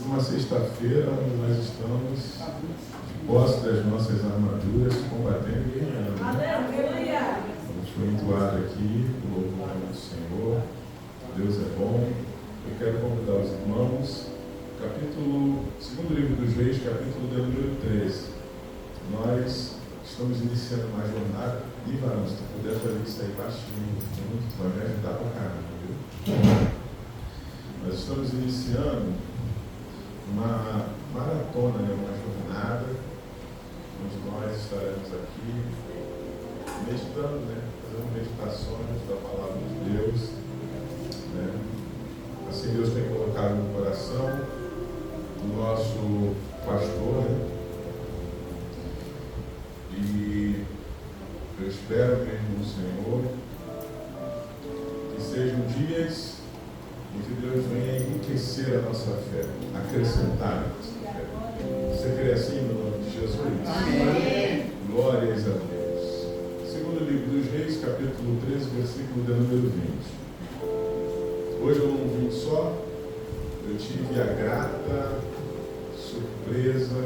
uma sexta-feira onde nós estamos de posse das nossas armaduras, combatendo e ganhando. Aleluia! Vamos foi entoado aqui, o louvor do Senhor. Deus é bom. Eu quero convidar os irmãos, segundo livro dos Reis, capítulo de número 13. Nós estamos iniciando uma jornada. E varão, se tu puder fazer isso aí baixinho, tu vai me ajudar pra caramba, viu? Nós estamos iniciando uma maratona, uma jornada, onde nós estaremos aqui meditando, fazendo meditações da palavra de Deus. Assim Deus tem colocado no coração do nosso pastor, e eu espero mesmo no Senhor que sejam dias em que Deus venha enriquecer a nossa fé, acrescentar a nossa fé. Você crê assim no nome de Jesus? Amém. Glórias a Deus. Segundo livro dos Reis, capítulo 13, versículo de número 20. Hoje eu não vim só, eu tive a grata surpresa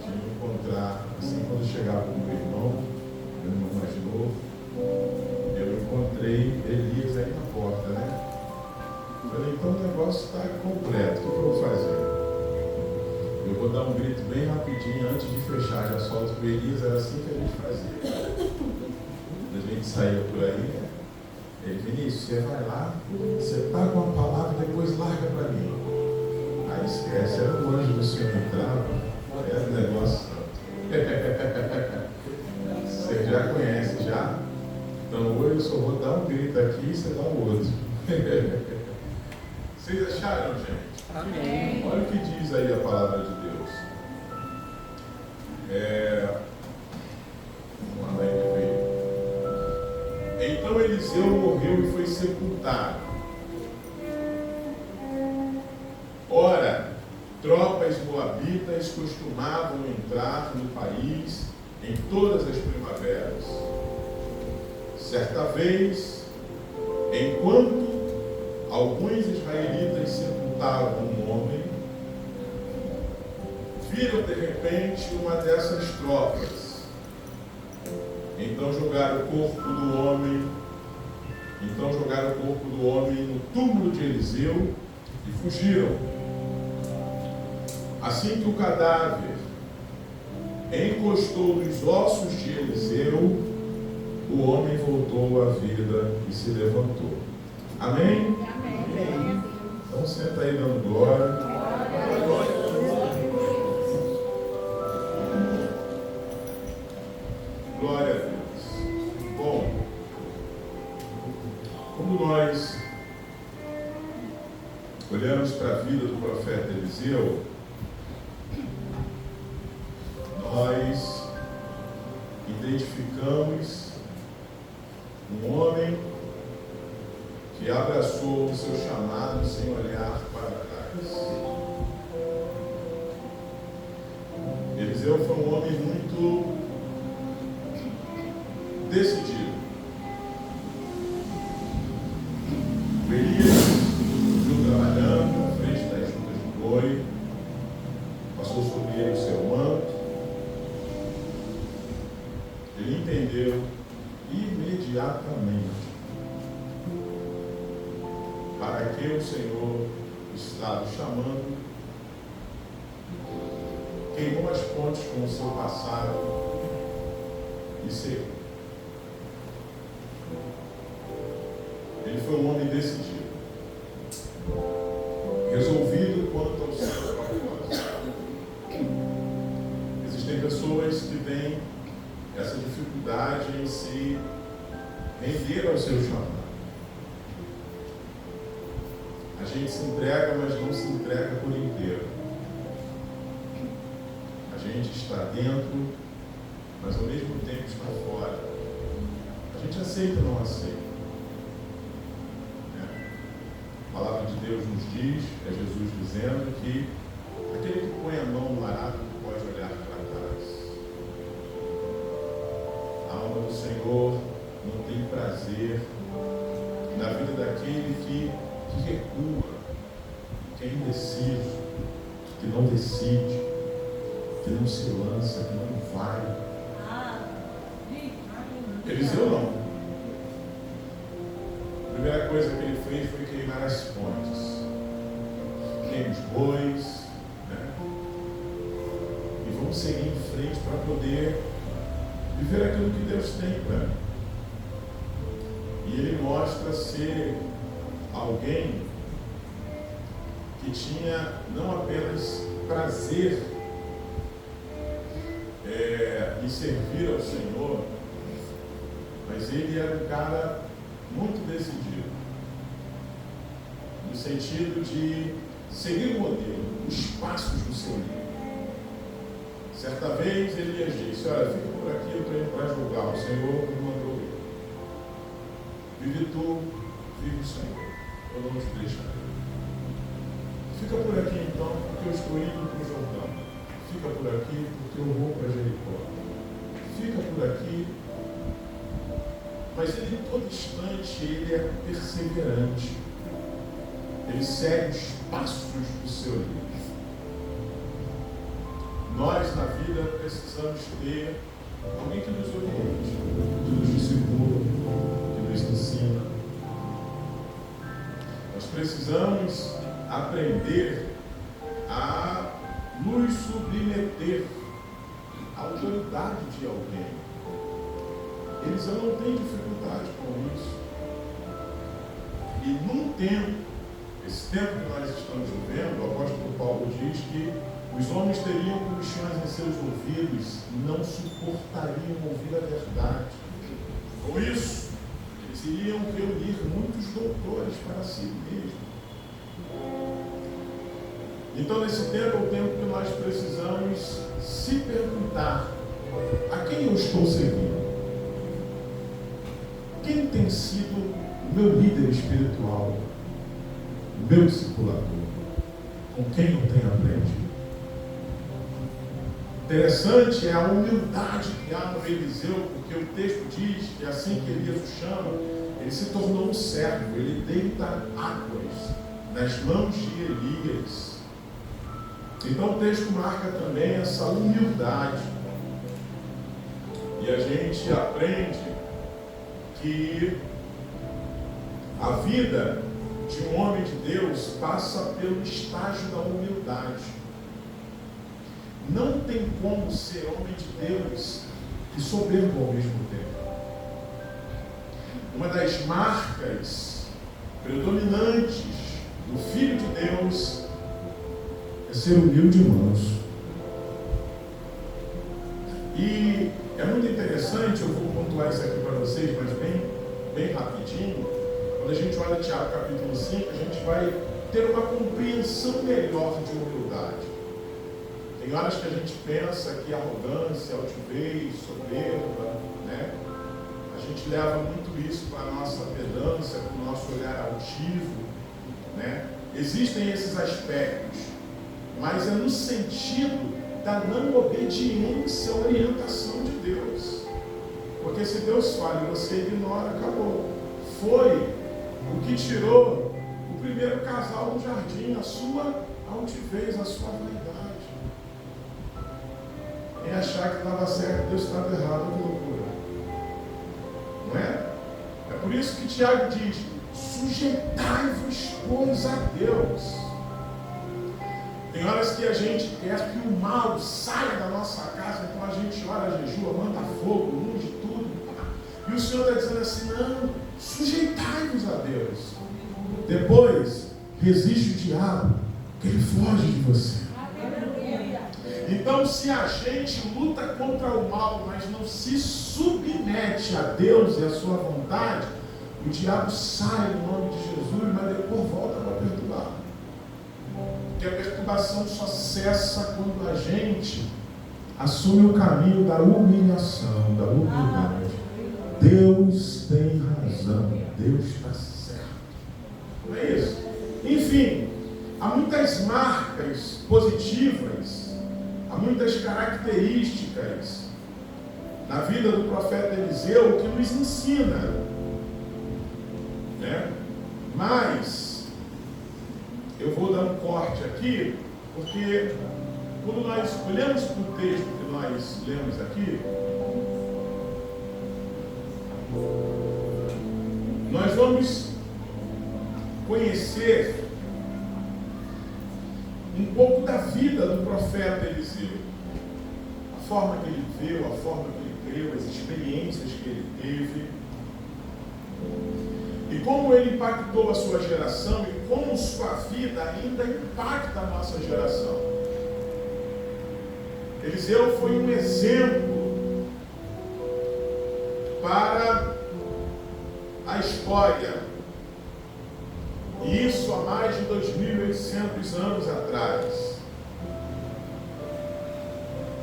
de me encontrar, assim, quando chegava o meu irmão mais novo, eu encontrei Elias aí na porta, Falei, então o negócio está completo, o que eu vou fazer? Eu vou dar um grito bem rapidinho antes de fechar, já solto o Elias, era assim que a gente fazia. Quando a gente saía por aí, ele, Vinícius, você vai lá, você paga uma palavra e depois larga para mim. Aí esquece, era o anjo do Senhor entrava, era um negócio. Você já conhece, já? Então hoje eu só vou dar um grito aqui e você dá o outro. Vocês acharam, gente? Amém. Olha o que diz aí a palavra de Deus. Vamos lá, então Eliseu morreu e foi sepultado. Ora, tropas moabitas costumavam entrar no país em todas as primaveras. Certa vez, enquanto alguns israelitas sepultavam um homem, viram de repente uma dessas tropas. Então jogaram o corpo do homem no túmulo de Eliseu e fugiram. Assim que o cadáver encostou nos ossos de Eliseu, o homem voltou à vida e se levantou. Amém? Amém. Então senta aí dando glória. Glória a Deus. Bom, como nós olhamos para a vida do profeta Eliseu, nós identificamos um homem que abraçou o seu chamado sem olhar para trás. Eliseu foi um homem muito decidido. O Elias viu trabalhando na frente das juntas de boi, passou sobre ele o seu manto. Ele entendeu imediatamente para que o Senhor estava chamando, queimou as pontes com o seu passado e seguiu. Ele foi um homem decidido, resolvido quanto ao seu propósito. Existem pessoas que têm essa dificuldade em se render ao seu chamado. A gente se entrega, mas não se entrega por inteiro. A gente está dentro, mas ao mesmo tempo está fora. A gente aceita ou não aceita? A palavra de Deus nos diz, é Jesus dizendo que aquele que põe a mão no arado não pode olhar para trás. A alma do Senhor não tem prazer na vida daquele que recua, que é indeciso, não decide, que não se lança, que não vai. Eliseu não. A primeira coisa que ele fez foi queimar as fontes. Queima os bois, né? E vamos seguir em frente para poder viver aquilo que Deus tem para mim. E ele mostra ser alguém que tinha não apenas prazer em servir ao Senhor, mas ele era um cara muito decidido, no sentido de seguir o modelo, os passos do seu líder. Certa vez ele disse: olha, fica por aqui, eu estou indo para julgar, o Senhor me mandou ir. Vive tu, vive o Senhor, eu não te deixarei. Fica por aqui então, porque eu estou indo para o Jordão. Fica por aqui, porque eu vou para Jericó. Fica por aqui. Mas ele, em todo instante, ele é perseverante. Ele segue os passos do seu líder. Nós, na vida, precisamos ter alguém que nos oriente, que nos discipula, que nos ensina. Nós precisamos aprender a nos submeter à autoridade de alguém. Eles não têm dificuldade com isso. E num tempo, esse tempo que nós estamos vivendo, o apóstolo Paulo diz que os homens teriam comichões em seus ouvidos e não suportariam ouvir a verdade. Com isso, eles iriam reunir muitos doutores para si mesmos. Então, nesse tempo é o tempo que nós precisamos se perguntar: a quem eu estou servindo? Quem tem sido o meu líder espiritual, o meu discipulador? Com quem eu tenho aprendido? Interessante é a humildade que há no Eliseu, porque o texto diz que assim que Elias o chama, ele se tornou um servo, ele deita águas nas mãos de Elias. Então o texto marca também essa humildade. E a gente aprende que a vida de um homem de Deus passa pelo estágio da humildade. Não tem como ser homem de Deus e soberbo ao mesmo tempo. Uma das marcas predominantes do Filho de Deus é ser humilde e manso. E é muito interessante, eu vou pontuar isso aqui para vocês, mas bem rapidinho. Quando a gente olha Tiago capítulo 5, a gente vai ter uma compreensão melhor de humildade. Tem horas que a gente pensa que arrogância, altivez, soberba, né? A gente leva muito isso para a nossa pedância, para o nosso olhar altivo, né? Existem esses aspectos, mas é no sentido da não obediência à orientação de Deus. Porque se Deus fala e você ignora, acabou. Foi o que tirou o primeiro casal do jardim, a sua altivez, a sua vaidade. Em achar que estava certo, Deus estava errado, que loucura. Não é? É por isso que Tiago diz: sujeitai-vos, pois, a Deus. Tem horas que a gente quer que o mal saia da nossa casa, então a gente ora, jejua, manda fogo, unge tudo. E o Senhor está dizendo assim: não, sujeitai-vos a Deus. Depois, resiste o diabo, que ele foge de você. Então, se a gente luta contra o mal, mas não se submete a Deus e a sua vontade, o diabo sai no nome de Jesus, mas depois volta para perturbar. Porque a perturbação só cessa quando a gente assume o caminho da humilhação, da humildade. Deus tem razão, Deus está certo. Não é isso? Enfim, há muitas marcas positivas, há muitas características na vida do profeta Eliseu que nos ensina, né? Mas eu vou dar um corte aqui Porque quando nós olhamos para o texto que nós lemos aqui, nós vamos conhecer um pouco da vida do profeta Eliseu. A forma que ele viveu, a forma que ele creu, as experiências que ele teve. E como ele impactou a sua geração e como sua vida ainda impacta a nossa geração. Eliseu foi um exemplo para a história. E isso há mais de 2.800 anos atrás.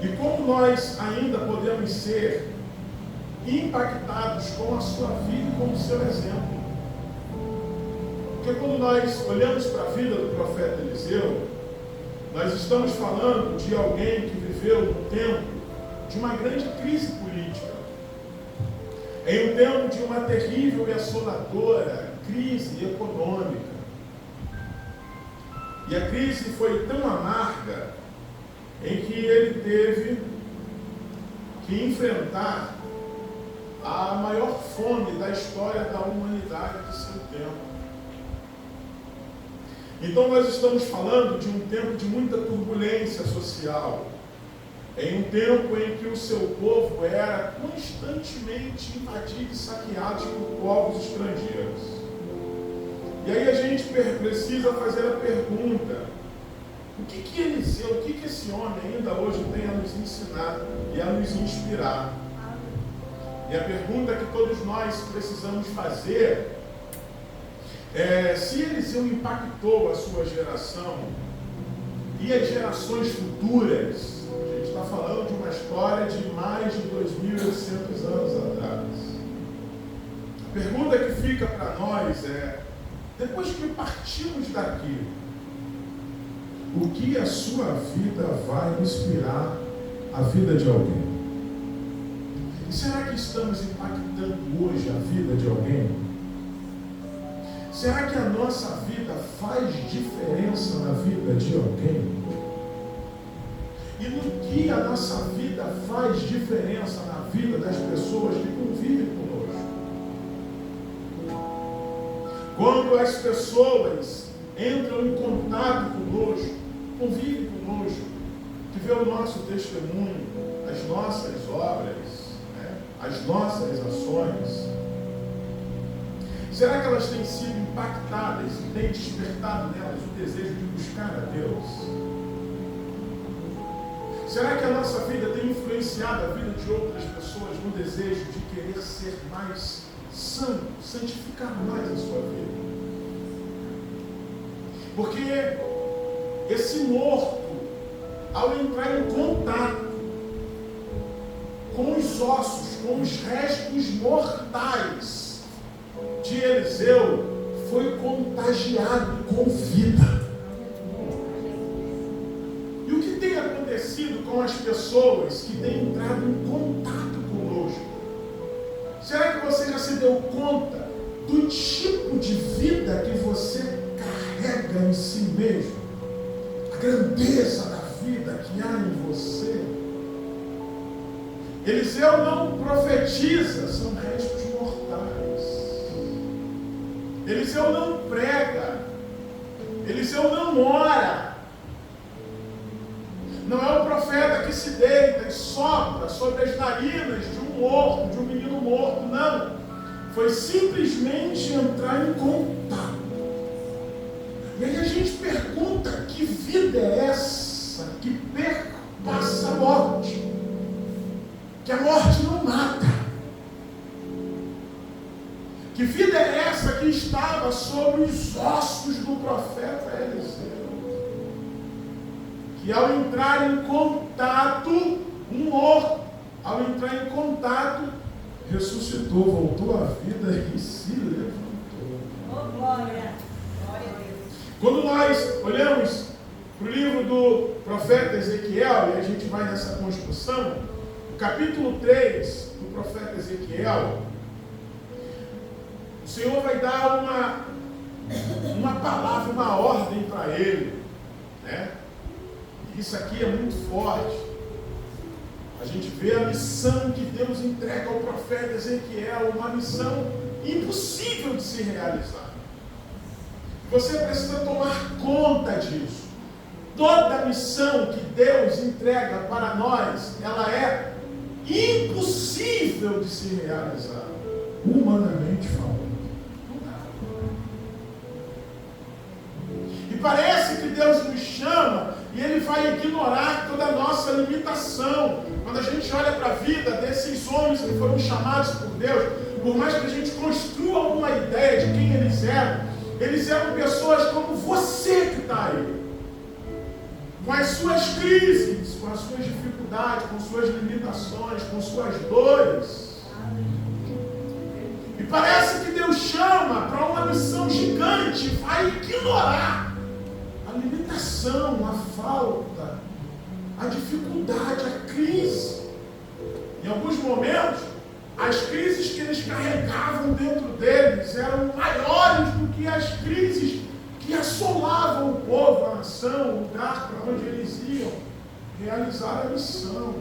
E como nós ainda podemos ser impactados com a sua vida e com o seu exemplo. Porque quando nós olhamos para a vida do profeta Eliseu, nós estamos falando de alguém que viveu no tempo de uma grande crise política. Em um tempo de uma terrível e assoladora crise econômica. E a crise foi tão amarga em que ele teve que enfrentar a maior fome da história da humanidade de seu tempo. Então nós estamos falando de um tempo de muita turbulência social, em um tempo em que o seu povo era constantemente invadido e saqueado por povos estrangeiros. E aí a gente precisa fazer a pergunta: o que Eliseu, o que esse homem ainda hoje tem a nos ensinar e a nos inspirar? E a pergunta que todos nós precisamos fazer é: se Eliseu impactou a sua geração e as gerações futuras, a gente está falando de uma história de mais de 2.800 anos atrás. A pergunta que fica para nós é: depois que partimos daqui, o que a sua vida vai inspirar a vida de alguém? E será que estamos impactando hoje a vida de alguém? Será que a nossa vida faz diferença na vida de alguém? E no que a nossa vida faz diferença na vida das pessoas que convivem conosco? Quando as pessoas entram em contato conosco, convivem conosco, que vê o nosso testemunho, as nossas obras, as nossas ações, será que elas têm sido impactadas e têm despertado nelas o desejo de buscar a Deus? Será que a nossa vida tem influenciado a vida de outras pessoas no desejo de querer ser mais santo, santificar mais a sua vida? Porque esse morto, ao entrar em contato com os ossos, com os restos mortais de Eliseu, foi contagiado com vida. E o que tem acontecido com as pessoas que têm entrado em contato conosco? Será que você já se deu conta do tipo de vida que você carrega em si mesmo? A grandeza da vida que há em você? Eliseu não profetiza, são restos mortais. Eliseu não prega. Eliseu não ora. Não é o profeta que se deita e sopra sobre as narinas de um morto, de um menino morto. Não. Foi simplesmente entrar em contato. E aí a gente pergunta: que vida é essa que perpassa a morte? Que a morte não mata. Que vida é essa que estava sobre os ossos do profeta Eliseu? Que ao entrar em contato, um morto, ao entrar em contato, ressuscitou, voltou à vida e se levantou. Oh, glória! Glória a Deus. Quando nós olhamos para o livro do profeta Ezequiel, e a gente vai nessa construção, no capítulo 3 do profeta Ezequiel, o Senhor vai dar uma palavra, uma ordem para ele, né? isso aqui é muito forte. A gente vê a missão que Deus entrega ao profeta Ezequiel, uma missão impossível de se realizar. Você precisa tomar conta disso. Toda missão que Deus entrega para nós, ela é impossível de se realizar, humanamente falando. E parece que Deus nos chama e Ele vai ignorar toda a nossa limitação. Quando a gente olha para a vida desses homens que foram chamados por Deus, por mais que a gente construa alguma ideia de quem eles eram pessoas como você que está aí. Com as suas crises, com as suas dificuldades, com suas limitações, com suas dores. E parece que Deus chama para uma missão gigante, vai ignorar a limitação, a falta, a dificuldade, a crise. Em alguns momentos, as crises que eles carregavam dentro deles eram maiores do que as crises que assolavam o povo, a nação, o lugar para onde eles iam realizar a missão.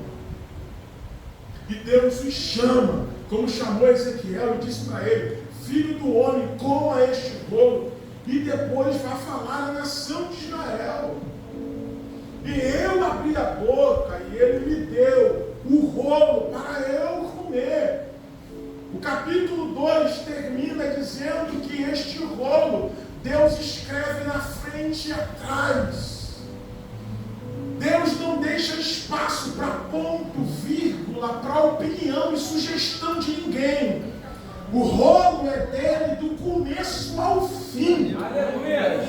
E Deus os chama, como chamou Ezequiel e disse para ele: filho do homem, coma este rolo, e depois vá falar à nação de Israel. E eu abri a boca, e ele me deu o rolo para eu comer. O capítulo 2 termina dizendo que este rolo Deus escreve na frente e atrás. Deus não deixa espaço para ponto, vírgula, para opinião e sugestão de ninguém. O rolo é dele do começo ao fim. Aleluia.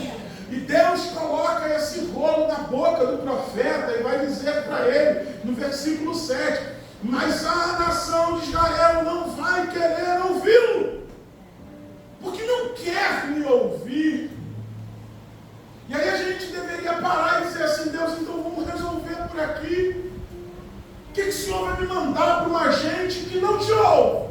E Deus coloca esse rolo na boca do profeta e vai dizer para ele, no versículo 7, mas a nação de Israel não vai querer ouvi-lo, porque não quer me ouvir. E aí a gente deveria parar e dizer assim: Deus, então vamos resolver por aqui. O que o Senhor vai me mandar para uma gente que não te ouve?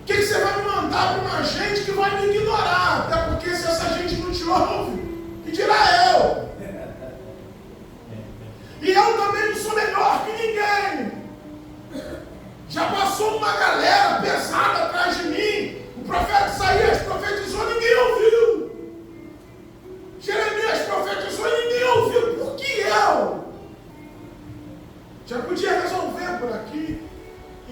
O que você vai me mandar para uma gente que vai me ignorar? Até porque se essa gente não te ouve, que dirá eu? E eu também não sou melhor que ninguém. Já passou uma galera pesada atrás de mim. O profeta Isaías profetizou, ninguém ouviu. Jeremias profetizou e ninguém ouviu. Por que eu? Já podia resolver por aqui.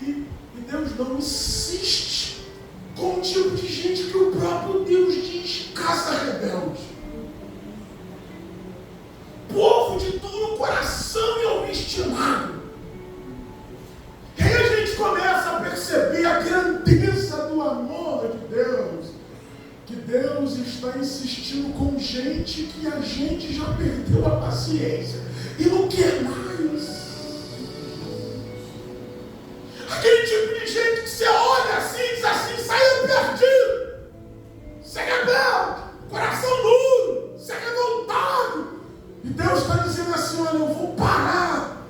E Deus não insiste com um tipo de gente que o próprio Deus diz: casa rebelde. Povo de duro coração e obstinado. E aí a gente começa a perceber a grandeza do amor de Deus. Que Deus está insistindo com gente que a gente já perdeu a paciência e não quer mais. Aquele tipo de gente que você olha assim e diz assim: saiu perdido, você é rebelde, coração duro, você é revoltado. E Deus está dizendo assim: olha, eu vou parar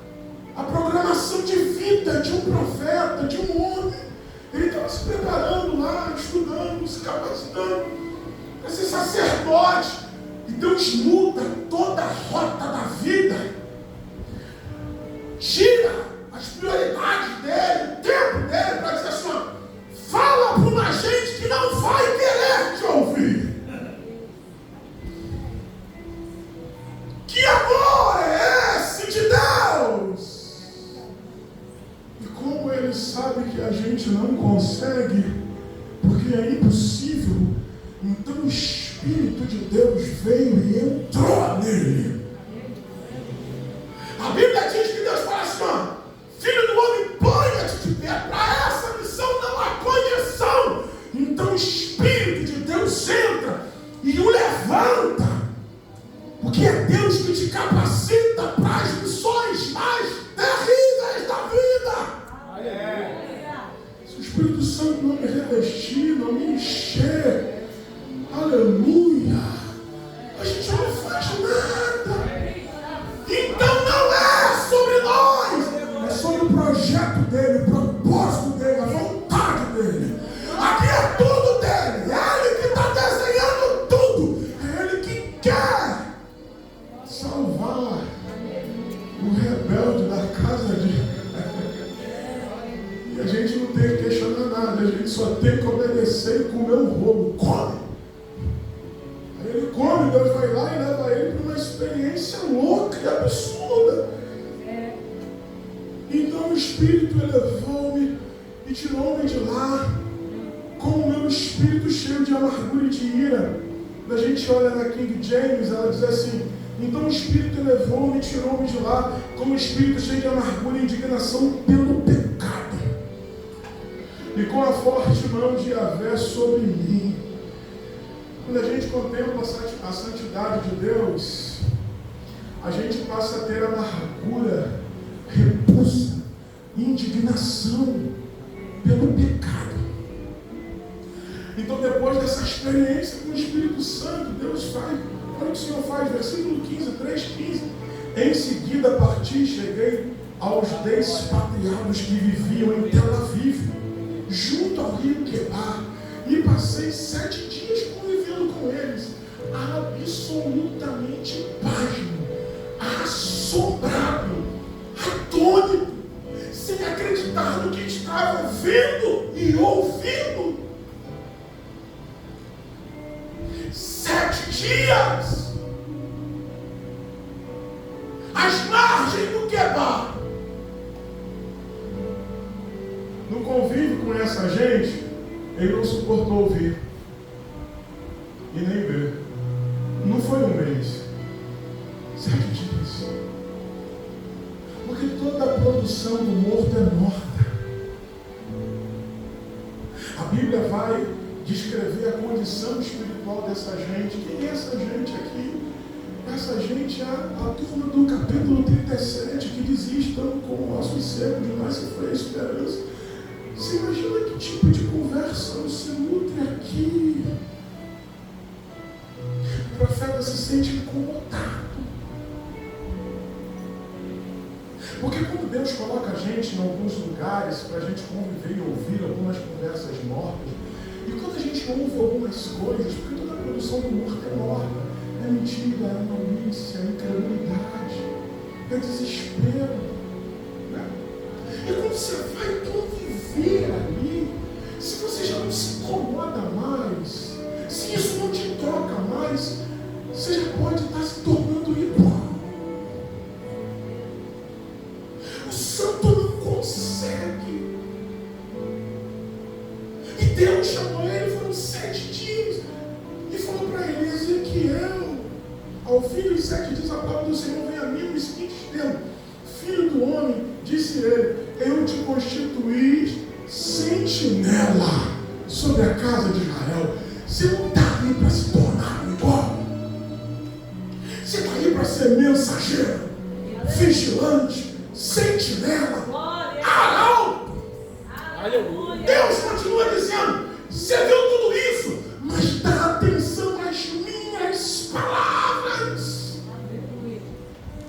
a programação de vida de um profeta, de um homem. Ele estava se preparando lá, estudando, se capacitando para ser sacerdote. E Deus muda toda a rota da vida, tira as prioridades dele, o tempo dele, para dizer assim: ó, fala para uma gente que não vai querer te ouvir. Que amor é esse de Deus? E como ele sabe que a gente não consegue, porque é impossível, então o Espírito de Deus veio e entrou nele. A Bíblia diz que Deus fala assim: ó, filho do homem, ponha-te de pé. Para essa missão não há condição. Então o Espírito de Deus entra e o levanta. Porque é Deus que te capacita para as missões mais terríveis da vida. Se o Espírito Santo não me revestir, não me encher, aleluia, a gente não faz nada. Então não é sobre nós, é sobre o projeto dele, o propósito dele, a vontade dele. Aqui é tudo dele, é ele que está desenhando tudo, é ele que quer. só tem que obedecer e comer o rolo. Come! Aí ele come, Deus vai lá e leva ele para uma experiência louca e absurda. Então o Espírito elevou-me e tirou-me de lá com o meu espírito cheio de amargura e de ira. Quando a gente olha na King James, ela diz assim: então o Espírito elevou-me e tirou-me de lá com o espírito cheio de amargura e indignação pelo pecado, e com a forte mão de Yahvé sobre mim. Quando a gente contempla a santidade de Deus, a gente passa a ter amargura, repulsa, indignação pelo pecado. Então, depois dessa experiência com o Espírito Santo, Deus faz, olha o que o Senhor faz, versículo 15, 3:15. Em seguida parti e cheguei aos expatriados que viviam em Tel Aviv, junto ao rio Quebar, e passei 7 dias convivendo com eles, absolutamente pasmo, assombrado, atônito, sem acreditar no que estava vendo e ouvindo. 7 dias às margens do Quebar. No convívio com essa gente, ele não suportou ouvir e nem ver. Não foi um mês, 7 dias. Porque toda a produção do morto é morta. A Bíblia vai descrever a condição espiritual dessa gente. Quem é essa gente aqui? Essa gente é a turma do capítulo 37 que diz: estamos com o nosso seco demais se foi a esperança. Você imagina que tipo de conversa você nutre aqui? O profeta se sente incomodado. Porque quando Deus coloca a gente em alguns lugares para a gente conviver e ouvir algumas conversas mortas, e quando a gente ouve algumas coisas, porque toda a produção do morto é morta, é mentira, é malícia, é incredulidade, é desespero, né? E quando você vai conviver ali, se você já não se incomoda mais, se isso não te toca mais, você já pode estar se tornando igual. O santo não consegue. E Deus chamou ele, foram 7 dias, e falou para ele: Ezequiel, ao fim dos 7 dias a palavra do Senhor vem a mim nos seguintes termos: filho do homem, disse ele, eu te constituí sentinela sobre a casa de Israel. Você não está aí para se tornar igual. Você está aí para ser mensageiro, vigilante, sentinela, arauto. Deus continua dizendo: você viu tudo isso, mas dá atenção às minhas palavras.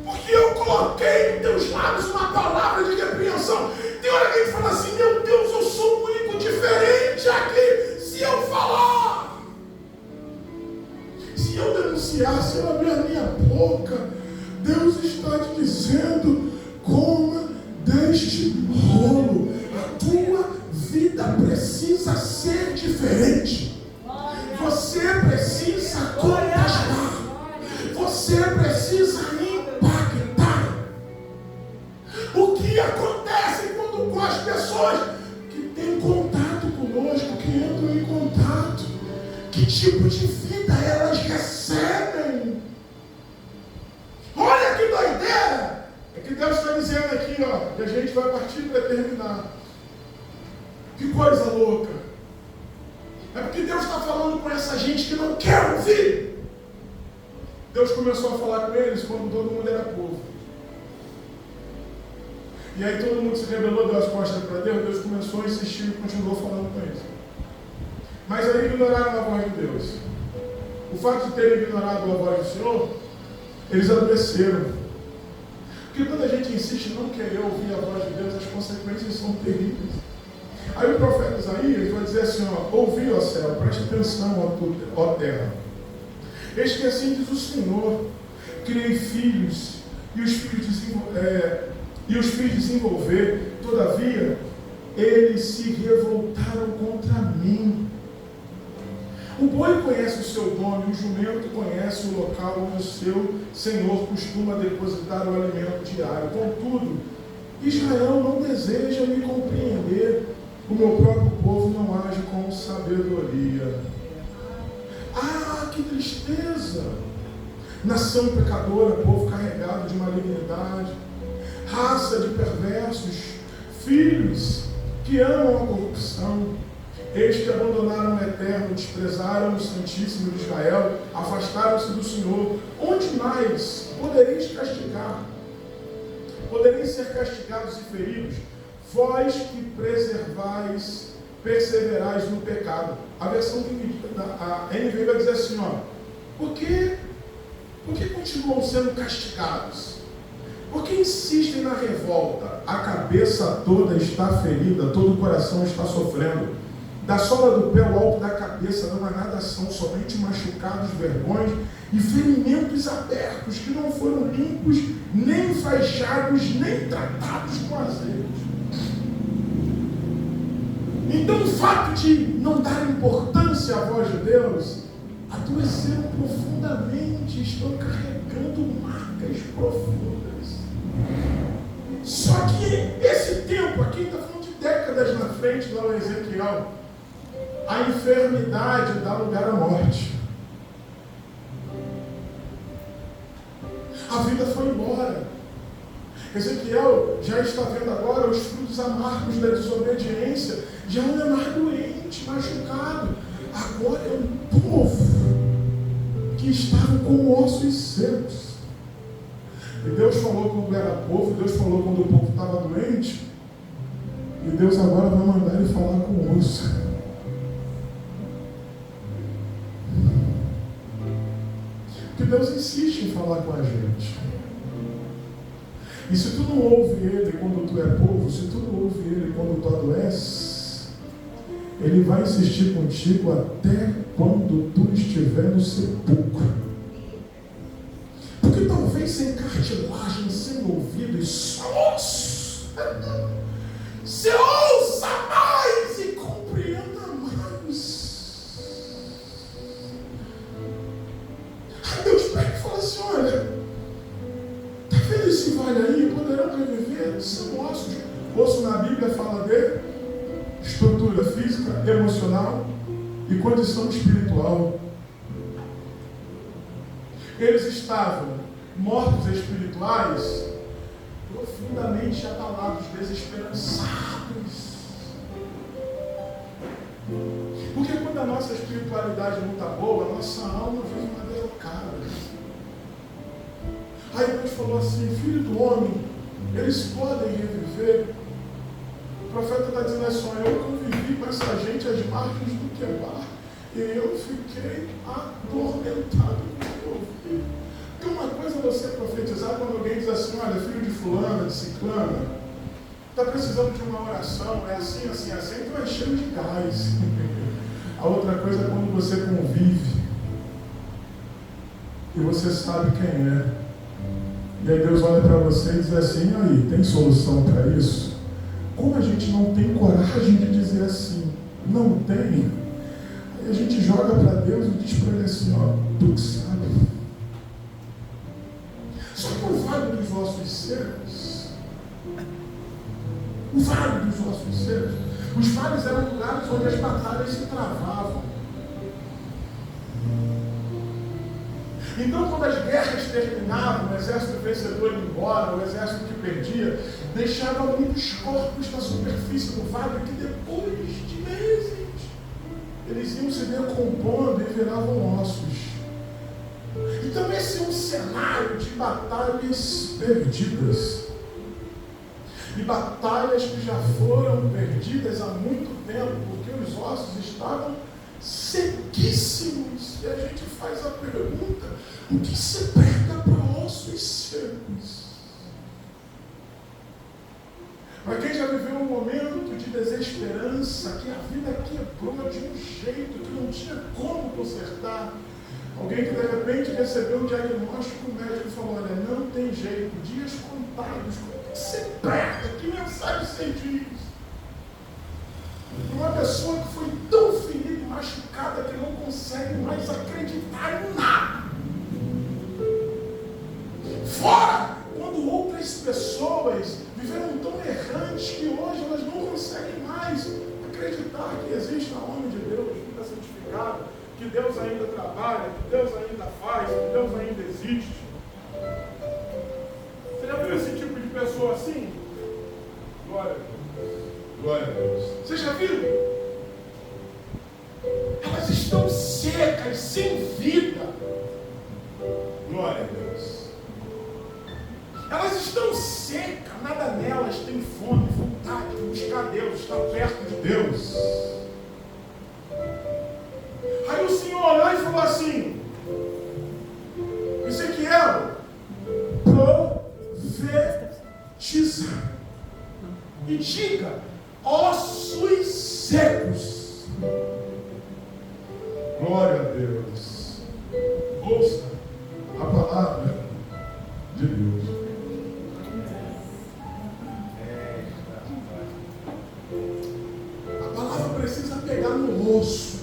Porque eu coloquei em teus lábios uma palavra de repreensão. Tem hora que a gente fala assim: meu Deus, eu sou o único diferente aqui. Se eu falar, se eu denunciar, se eu abrir a minha boca, Deus está te dizendo: coma deste rolo. A tua vida precisa ser diferente. Você precisa contagiar. Você precisa impactar. O que acontece quando com as pessoas que têm contato conosco, que entram em contato, que tipo de vida elas recebem? Olha que doideira! É que Deus está dizendo aqui, ó, que a gente vai partir para terminar. Que coisa louca! É porque Deus está falando com essa gente que não quer ouvir. Deus começou a falar com eles quando todo mundo era povo. E aí todo mundo se rebelou, deu as costas para Deus. Deus começou a insistir e continuou falando com eles. Mas aí ignoraram a voz de Deus. O fato de terem ignorado a voz do Senhor, eles adoeceram. Porque quando a gente insiste em não querer ouvir a voz de Deus, as consequências são terríveis. Aí o profeta Isaías vai dizer assim: ó, ouvi, ó céu, preste atenção, ó terra. Eis que assim diz o Senhor: criei filhos, e os filhos desenvolver, todavia eles se revoltaram contra mim. O boi conhece o seu dono, e o jumento conhece o local onde o seu senhor costuma depositar o alimento diário. Contudo, Israel não deseja me compreender. O meu próprio povo não age com sabedoria. Ah, que tristeza! Nação pecadora, povo carregado de malignidade, raça de perversos, filhos que amam a corrupção, eles que abandonaram o Eterno, desprezaram o Santíssimo de Israel, afastaram-se do Senhor. Onde mais podereis castigar? Podereis ser castigados e feridos, vós que perseverais no pecado. A versão a NVI vai dizer assim, ó, por que continuam sendo castigados? Por que insistem na revolta? A cabeça toda está ferida, todo o coração está sofrendo. Da sola do pé ao alto da cabeça não há nada são, somente machucados, vergões e ferimentos abertos que não foram limpos, nem enfaixados, nem tratados com azeite. Então o fato de não dar importância à voz de Deus, adoeceram profundamente, estão carregando marcas profundas. Só que esse tempo aqui está falando de décadas na frente, lá no Ezequiel, a enfermidade dá lugar à morte. A vida foi embora. Ezequiel já está vendo agora os frutos amargos da desobediência. Já não é mais doente, machucado. Agora é um povo que estava com ossos secos. E Deus falou quando era povo, Deus falou quando o povo estava doente. E Deus agora vai mandar ele falar com o osso. Porque Deus insiste em falar com a gente. E se tu não ouve Ele quando tu é povo, se tu não ouve Ele quando tu adoece, Ele vai insistir contigo até quando tu estiver no sepulcro. Porque talvez sem cartilagem, sem ouvido e só osso, você ouça mais e compreenda mais. Aí Deus pega e fala assim, olha, tá vendo esse vale aí? Poderão reviver? São ossos. Osso na Bíblia fala de estrutura física, emocional e condição espiritual. Eles estavam mortos espirituais, profundamente abalados, desesperançados. Porque quando a nossa espiritualidade não está boa, a nossa alma vive uma derrocada. Aí Deus falou assim, filho do homem, eles podem reviver. O profeta está dizendo assim, eu convivi com essa gente às margens do Quebar, e eu fiquei atormentado com o que eu ouvi. Porque uma coisa é você profetizar quando alguém diz assim, olha, filho de fulana, de ciclana, está precisando de uma oração, é assim, assim, assim, então é cheio de gás. A outra coisa é quando você convive e você sabe quem é. E aí Deus olha para você e diz assim, aí, tem solução para isso? Como a gente não tem coragem de dizer assim, não tem, aí a gente joga para Deus e diz para Ele assim, ó, tu que sabe. Só que o vale dos ossos secos, o vale dos ossos secos, os vales eram lugares onde as batalhas se travavam. Então, quando as guerras terminavam, o exército vencedor ia embora, o exército que perdia, deixava muitos corpos na superfície do vale que depois de meses eles iam se decompondo e viravam ossos. Então, esse é um cenário de batalhas perdidas. E batalhas que já foram perdidas há muito tempo, porque os ossos estavam sequíssimos. E a gente faz a pergunta, o que se prega para ossos secos? Para quem já viveu um momento de desesperança, que a vida quebrou de um jeito que não tinha como consertar, alguém que de repente recebeu um diagnóstico, o médico falou, olha, não tem jeito, dias contados, como que se prega? Que mensagem você diz? uma pessoa que foi tão ferida e machucada que não consegue mais acreditar em nada. Fora quando outras pessoas viveram tão errantes que hoje elas não conseguem mais acreditar que existe a homem de Deus, vida santificada, que Deus ainda trabalha, que Deus ainda faz, que Deus ainda existe. Você já viu esse tipo de pessoa assim? Glória a Deus. Glória a Deus. Você já viu? Elas estão secas, sem vida. Glória a Deus. Elas estão secas, nada nelas tem fome, vontade de buscar Deus, estar perto de Deus. Aí o Senhor olhou e falou assim: Ezequiel, profetiza e diga: ossos secos. Glória a Deus. Ouça a palavra de Deus. A palavra precisa pegar no osso.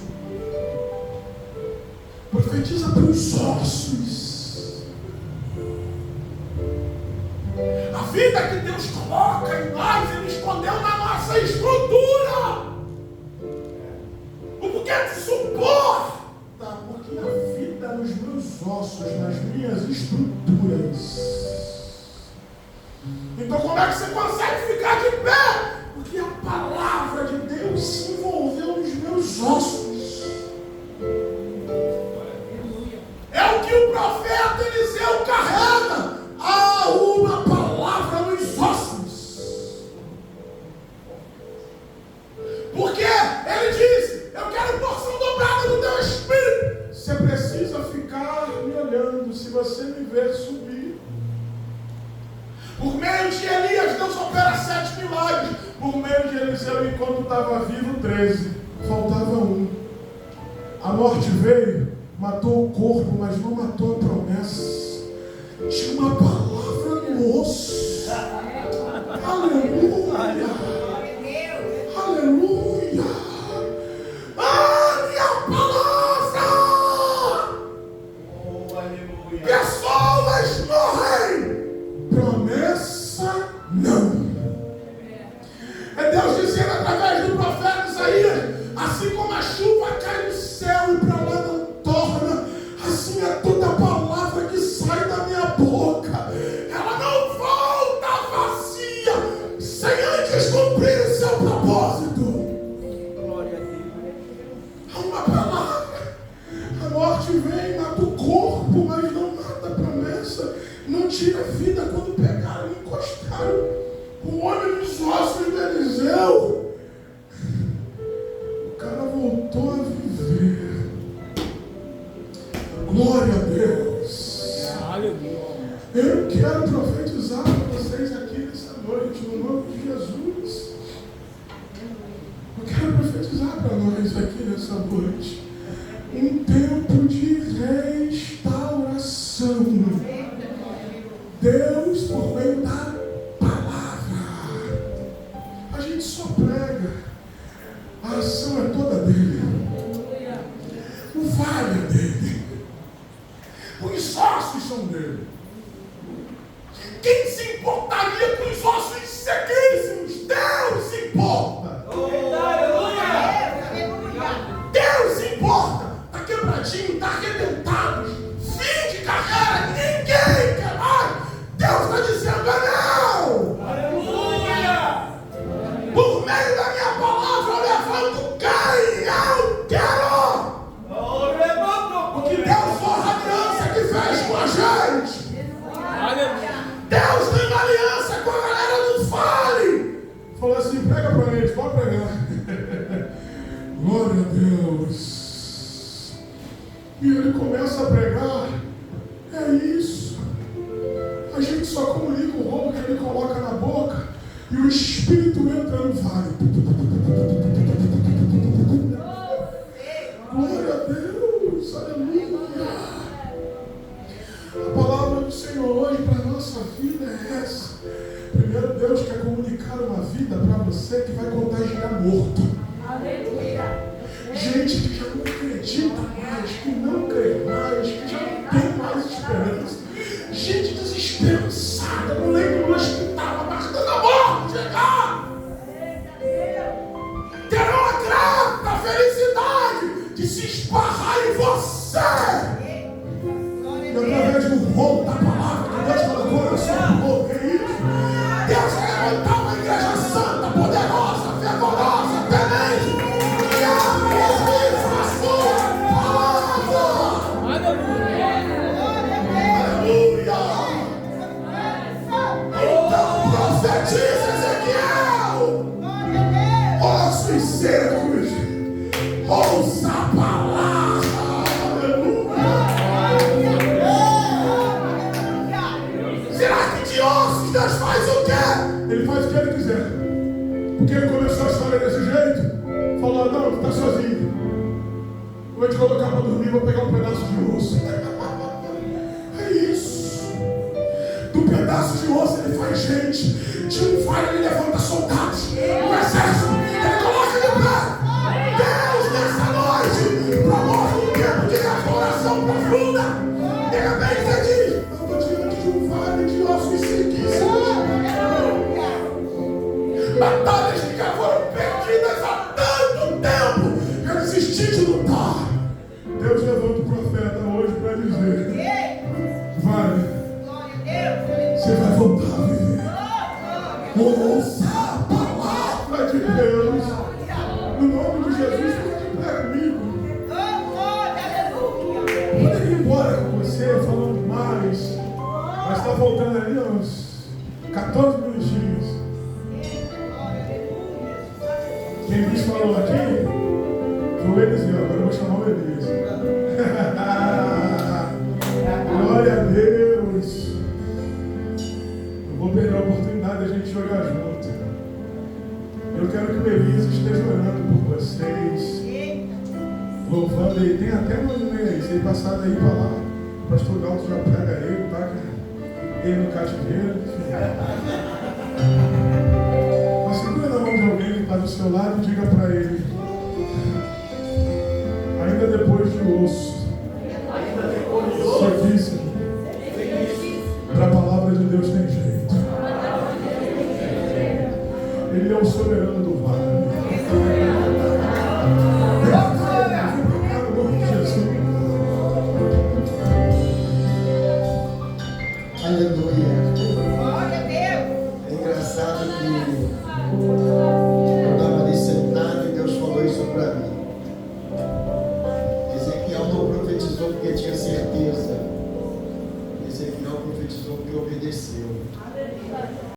Profetiza para os ossos. A vida que Deus coloca em nós, Ele escondeu na nossa estrutura. O porquê te suporta? Porque a vida nos meus ossos, nas minhas estruturas. Então como é que você consegue ficar de pé? Porque a palavra de Deus se envolveu nos meus ossos. É o que o profeta Eliseu carrega. Há uma palavra nos ossos. Porque ele disse: eu quero porção dobrada do teu espírito. Você precisa ficar me olhando. Se você me ver subir. Por meio de Elias, Deus opera 7 milagres. Por meio de Eliseu, enquanto estava vivo, 13. Faltava um. A morte veio, matou o corpo, mas não matou a promessa. Tinha uma palavra no osso. Aleluia. Aleluia. Ah, minha palavra. Oh, aleluia. Pessoas morrem. Promessa não. É Deus dizendo através do profeta Isaías: assim como a chuva cai do céu e para lá não torna, assim é toda a palavra que sai da minha boca. Ela não volta vazia, sem antes cumprir o seu propósito. Glória a Deus. Há uma palavra. A morte vem, mata o corpo, mas não mata a promessa. Não tira a vida quando pegaram e encostaram o homem nos ossos de Eliseu. O cara voltou a viver. Glória a Deus. Aleluia. Eu quero profetizar para vocês aqui nessa noite, no nome de Jesus. Eu quero profetizar para nós aqui nessa noite um tempo de restauração. Deus, por meio da palavra, a gente só prega, a ação é toda dele, o vale é dele, os ossos são dele. Quem se importaria com os ossos sequíssimos? Deus se importa. Deus se importa. Está quebradinho, está arrebentado, fim de carreira, ninguém quer mais. Deus está dizendo: não! Aleluia! Por meio da minha palavra eu levanto quem eu quero. Porque Deus honra a aliança que fez com a gente. Deus tem uma aliança com a galera do Fale. Falou assim: prega para eles, pode pregar. Glória a Deus. E ele começa a pregar. É isso. A gente só comunica o rolo que ele coloca na boca e o Espírito entra no vale. Glória a Deus. Aleluia. A palavra do Senhor hoje para a nossa vida é essa. Primeiro, Deus quer comunicar uma vida para você que vai contagiar morto. Aleluia. despedaçada no leito do hospital, aguardando a morte chegar. Terão a grata felicidade de se esbarrar em você. E através do rolo da palavra que Deus colocou na sua boca, é isso. Deus vai levantar uma igreja santa, poderosa, fervorosa, temente, que abre as vidas na sua palavra. Aleluia! Então profetiza, Ezequiel! Ossos secos, ouça a palavra. Será que de ossos Deus faz o quê? Ele faz o que ele quiser. Porque ele começou a história desse jeito. Falou, não, tu tá sozinho. Eu vou te colocar para dormir, vou pegar um pedaço de osso. É isso. Do pedaço de osso ele faz gente. De um vale ele levanta soldados. Um exército, ele coloca de pé. Deus, nessa noite, promove um tempo de restauração profunda. De repente você diz, eu estou diante de um vale de ossos sequíssimos. Batalhas que já foram perdidas há tanto tempo. Eu desisti de lutar. Deus levanta o profeta hoje para dizer, vale, você vai voltar a viver. Ouça a palavra de Deus. No nome de Jesus, fica de pé comigo. Eu poderia ir embora com você falando mais, mas está voltando ali uns 14 minutinhos. Quem me falou aqui foi o Eliseu. Agora eu vou chamar o Elias. Glória a Deus. Eu vou perder a oportunidade de a gente jogar junto. Eu quero que o Elias esteja orando por vocês, louvando ele. Tem até uma menina aí, se ele passar daí para lá, o pastor Galto já pega ele, tá? Ele no cativeiro. Mas segura na mão de alguém que está do seu lado e diga para ele, ainda depois de osso, sequíssimo, para a palavra de Deus tem jeito. Ele é o soberano do vale. No nome de Jesus. Aleluia. É engraçado que eu estava ali sentado e Deus falou isso para mim. Ezequiel não profetizou porque tinha certeza. Ezequiel profetizou porque obedeceu.